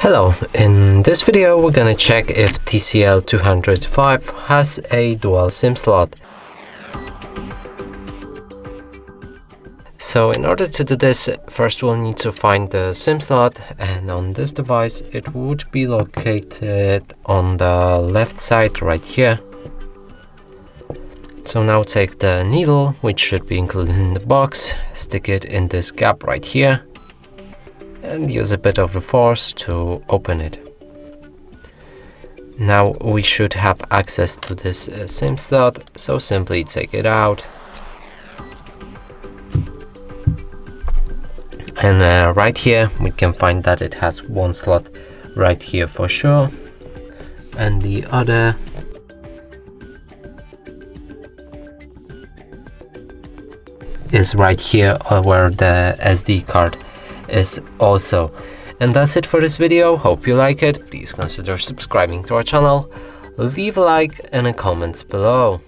Hello, in this video we're gonna check if TCL 205 has a dual SIM slot. So in order to do this, first we'll need to find the SIM slot, and on this device it would be located on the left side right here. So now take the needle, which should be included in the box, stick it in this gap right here, and use a bit of the force to open it. Now we should have access to this SIM slot, so simply take it out. And right here we can find that it has one slot right here for sure, and the other is right here where the SD card is also. And that's it for this video. Hope you like it. Please consider subscribing to our channel, leave a like and a comment below.